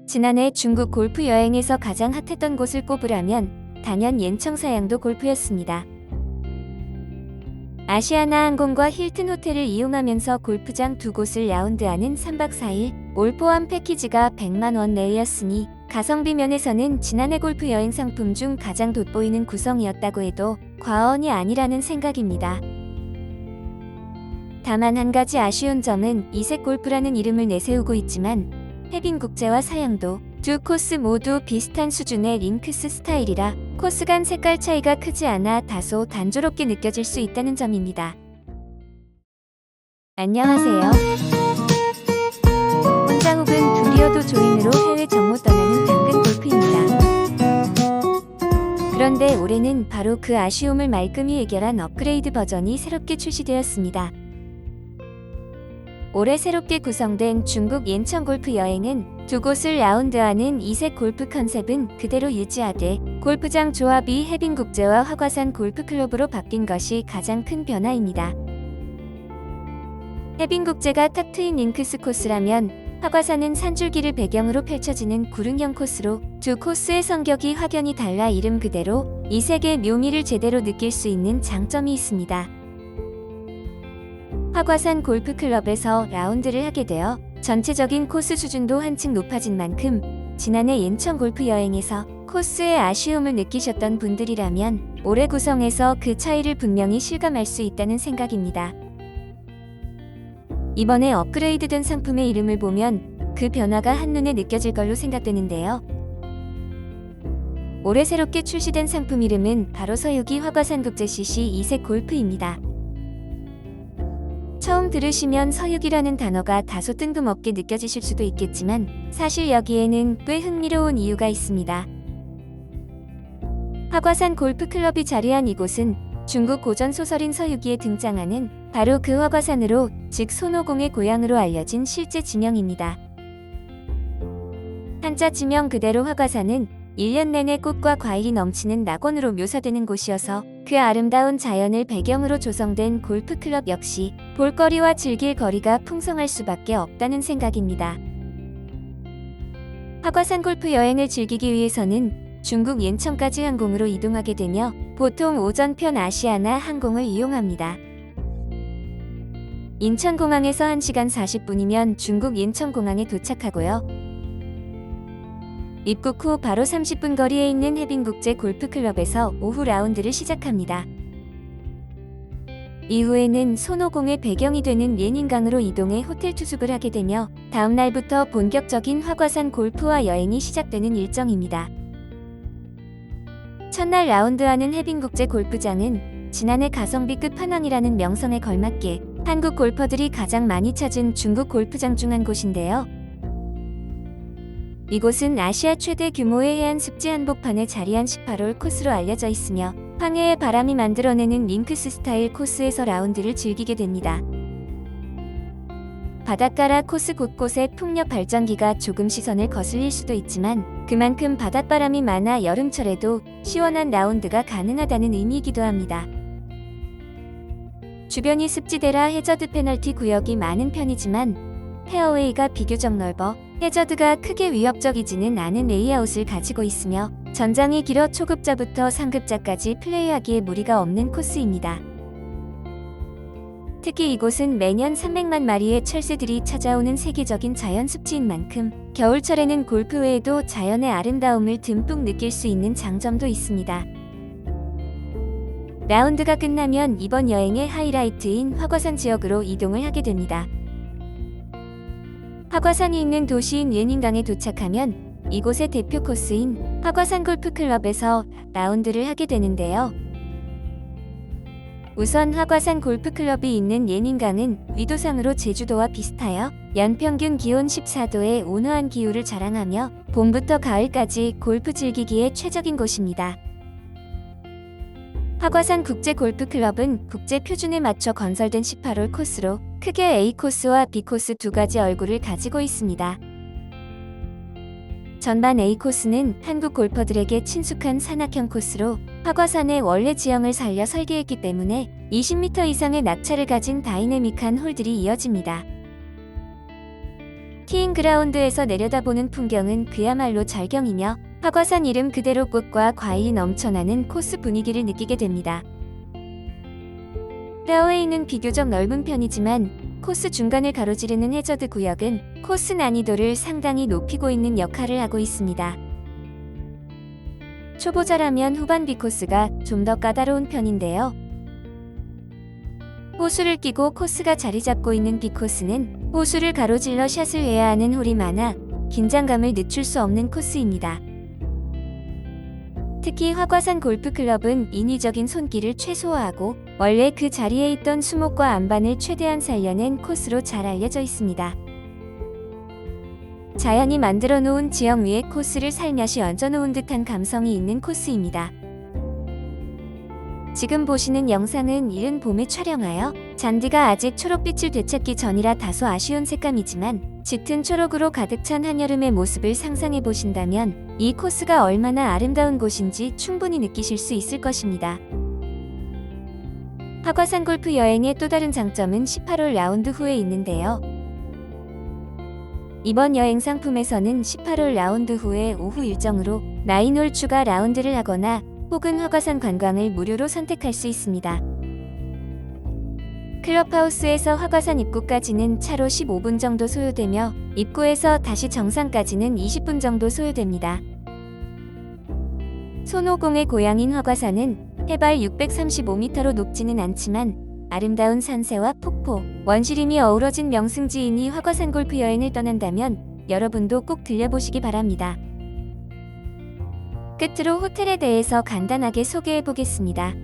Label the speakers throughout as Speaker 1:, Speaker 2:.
Speaker 1: 지난해 중국 골프 여행에서 가장 핫했던 곳을 꼽으라면 단연 옌청사양도 골프였습니다. 아시아나항공과 힐튼 호텔을 이용하면서 골프장 두 곳을 라운드하는 3박 4일 올 포함 패키지가 100만 원 내외였으니 가성비 면에서는 지난해 골프 여행 상품 중 가장 돋보이는 구성이었다고 해도 과언이 아니라는 생각입니다. 다만 한 가지 아쉬운 점은 이색 골프라는 이름을 내세우고 있지만 해빙국제와 사양도 두 코스 모두 비슷한 수준의 링크스 스타일이라 코스 간 색깔 차이가 크지 않아 다소 단조롭게 느껴질 수 있다는 점입니다. 안녕하세요. 혼자 혹은 둘이어도 조인으로 해외 정모 떠나는 당근 골프입니다. 그런데 올해는 바로 그 아쉬움을 말끔히 해결한 업그레이드 버전이 새롭게 출시되었습니다. 올해 새롭게 구성된 중국 옌청 골프 여행은 두 곳을 라운드하는 이색 골프 컨셉은 그대로 유지하되 골프장 조합이 해빙국제와 화과산 골프클럽으로 바뀐 것이 가장 큰 변화입니다. 해빙국제가 탁 트인 링크스 코스라면 화과산은 산줄기를 배경으로 펼쳐지는 구릉형 코스로 두 코스의 성격이 확연히 달라 이름 그대로 이색의 묘미를 제대로 느낄 수 있는 장점이 있습니다. 화과산 골프클럽에서 라운드를 하게 되어 전체적인 코스 수준도 한층 높아진 만큼 지난해 옌청 골프 여행에서 코스의 아쉬움을 느끼셨던 분들이라면 올해 구성에서 그 차이를 분명히 실감할 수 있다는 생각입니다. 이번에 업그레이드된 상품의 이름을 보면 그 변화가 한눈에 느껴질 걸로 생각되는데요. 올해 새롭게 출시된 상품 이름은 바로 서유기 화과산 국제 CC 이색 골프입니다. 처음 들으시면 서유기라는 단어가 다소 뜬금없게 느껴지실 수도 있겠지만 사실 여기에는 꽤 흥미로운 이유가 있습니다. 화과산 골프클럽이 자리한 이곳은 중국 고전 소설인 서유기에 등장하는 바로 그 화과산으로 즉 손오공의 고향으로 알려진 실제 지명입니다. 한자 지명 그대로 화과산은 1년 내내 꽃과 과일이 넘치는 낙원으로 묘사되는 곳이어서 그 아름다운 자연을 배경으로 조성된 골프클럽 역시 볼거리와 즐길 거리가 풍성할 수밖에 없다는 생각입니다. 화과산 골프 여행을 즐기기 위해서는 중국 옌청까지 항공으로 이동하게 되며 보통 오전편 아시아나 항공을 이용합니다. 인천공항에서 1시간 40분이면 중국 옌청공항에 도착하고요. 입국 후 바로 30분 거리에 있는 해빙국제 골프클럽에서 오후 라운드를 시작합니다. 이후에는 손오공의 배경이 되는 예닌강으로 이동해 호텔 투숙을 하게 되며 다음 날부터 본격적인 화과산 골프와 여행이 시작되는 일정입니다. 첫날 라운드하는 해빙국제 골프장은 지난해 가성비 끝판왕이라는 명성에 걸맞게 한국 골퍼들이 가장 많이 찾은 중국 골프장 중 한 곳인데요. 이곳은 아시아 최대 규모의 해안 습지 한복판에 자리한 18홀 코스로 알려져 있으며 황해의 바람이 만들어내는 링크스 스타일 코스에서 라운드를 즐기게 됩니다. 바닷가라 코스 곳곳에 풍력 발전기가 조금 시선을 거슬릴 수도 있지만 그만큼 바닷바람이 많아 여름철에도 시원한 라운드가 가능하다는 의미이기도 합니다. 주변이 습지대라 해저드 페널티 구역이 많은 편이지만 페어웨이가 비교적 넓어 해저드가 크게 위협적이지는 않은 레이아웃을 가지고 있으며 전장이 길어 초급자부터 상급자까지 플레이하기에 무리가 없는 코스입니다. 특히 이곳은 매년 300만 마리의 철새들이 찾아오는 세계적인 자연 습지인 만큼 겨울철에는 골프 외에도 자연의 아름다움을 듬뿍 느낄 수 있는 장점도 있습니다. 라운드가 끝나면 이번 여행의 하이라이트인 화과산 지역으로 이동을 하게 됩니다. 화과산이 있는 도시인 예닌강에 도착하면 이곳의 대표 코스인 화과산 골프클럽에서 라운드를 하게 되는데요. 우선 화과산 골프클럽이 있는 예닌강은 위도상으로 제주도와 비슷하여 연평균 기온 14도의 온화한 기후를 자랑하며 봄부터 가을까지 골프 즐기기에 최적인 곳입니다. 화과산 국제 골프클럽은 국제 표준에 맞춰 건설된 18홀 코스로 크게 A코스와 B코스 두 가지 얼굴을 가지고 있습니다. 전반 A코스는 한국 골퍼들에게 친숙한 산악형 코스로 화과산의 원래 지형을 살려 설계했기 때문에 20m 이상의 낙차를 가진 다이내믹한 홀들이 이어집니다. 티잉 그라운드에서 내려다보는 풍경은 그야말로 절경이며 화과산 이름 그대로 꽃과 과일이 넘쳐나는 코스 분위기를 느끼게 됩니다. 페어웨이는 비교적 넓은 편이지만 코스 중간을 가로지르는 해저드 구역은 코스 난이도를 상당히 높이고 있는 역할을 하고 있습니다. 초보자라면 후반 B코스가 좀 더 까다로운 편인데요. 호수를 끼고 코스가 자리 잡고 있는 B코스는 호수를 가로질러 샷을 해야 하는 홀이 많아 긴장감을 늦출 수 없는 코스입니다. 특히 화과산 골프클럽은 인위적인 손길을 최소화하고 원래 그 자리에 있던 수목과 안반을 최대한 살려낸 코스로 잘 알려져 있습니다. 자연이 만들어 놓은 지형 위에 코스를 살며시 얹어 놓은 듯한 감성이 있는 코스입니다. 지금 보시는 영상은 이른 봄에 촬영하여 잔디가 아직 초록빛을 되찾기 전이라 다소 아쉬운 색감이지만 짙은 초록으로 가득 찬 한여름의 모습을 상상해 보신다면 이 코스가 얼마나 아름다운 곳인지 충분히 느끼실 수 있을 것입니다. 화과산 골프 여행의 또 다른 장점은 18홀 라운드 후에 있는데요. 이번 여행 상품에서는 18홀 라운드 후에 오후 일정으로 9홀 추가 라운드를 하거나 혹은 화과산 관광을 무료로 선택할 수 있습니다. 클럽하우스에서 화과산 입구까지는 차로 15분 정도 소요되며 입구에서 다시 정상까지는 20분 정도 소요됩니다. 손오공의 고향인 화과산은 해발 635m로 높지는 않지만 아름다운 산세와 폭포, 원시림이 어우러진 명승지이니 화과산 골프 여행을 떠난다면 여러분도 꼭 들려보시기 바랍니다. 끝으로 호텔에 대해서 간단하게 소개해 보겠습니다.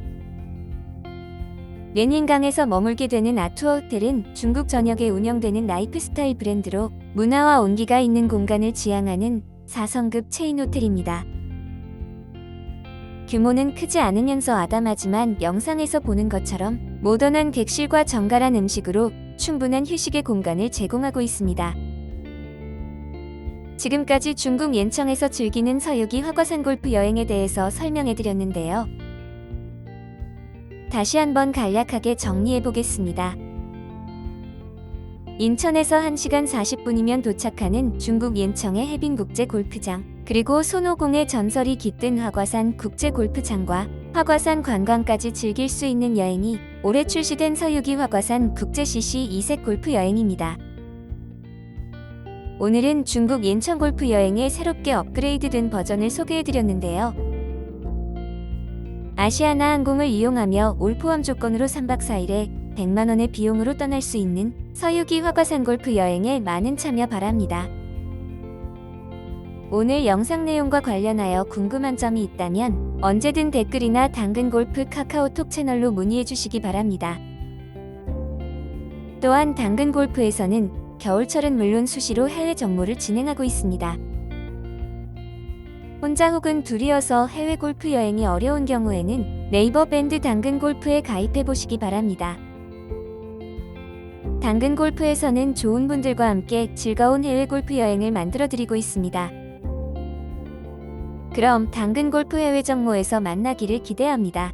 Speaker 1: 넹닝강에서 머물게 되는 아투어 호텔은 중국 전역에 운영되는 라이프스타일 브랜드로 문화와 온기가 있는 공간을 지향하는 4성급 체인 호텔입니다. 규모는 크지 않으면서 아담하지만 영상에서 보는 것처럼 모던한 객실과 정갈한 음식으로 충분한 휴식의 공간을 제공하고 있습니다. 지금까지 중국 옌청에서 즐기는 서유기 화과산 골프 여행에 대해서 설명해드렸는데요. 다시 한번 간략하게 정리해보겠습니다. 인천에서 1시간 40분이면 도착하는 중국 옌청의 해빈국제 골프장, 그리고 손오공의 전설이 깃든 화과산 국제 골프장과 화과산 관광까지 즐길 수 있는 여행이 올해 출시된 서유기 화과산 국제 CC 2색 골프 여행입니다. 오늘은 중국 옌청 골프 여행의 새롭게 업그레이드된 버전을 소개해드렸는데요. 아시아나 항공을 이용하며 올 포함 조건으로 3박 4일에 100만원의 비용으로 떠날 수 있는 서유기 화과산 골프 여행에 많은 참여 바랍니다. 오늘 영상 내용과 관련하여 궁금한 점이 있다면 언제든 댓글이나 당근골프 카카오톡 채널로 문의해 주시기 바랍니다. 또한 당근골프에서는 겨울철은 물론 수시로 해외 정모를 진행하고 있습니다. 혼자 혹은 둘이어서 해외 골프 여행이 어려운 경우에는 네이버 밴드 당근골프에 가입해 보시기 바랍니다. 당근골프에서는 좋은 분들과 함께 즐거운 해외 골프 여행을 만들어 드리고 있습니다. 그럼 당근골프 해외 정모에서 만나기를 기대합니다.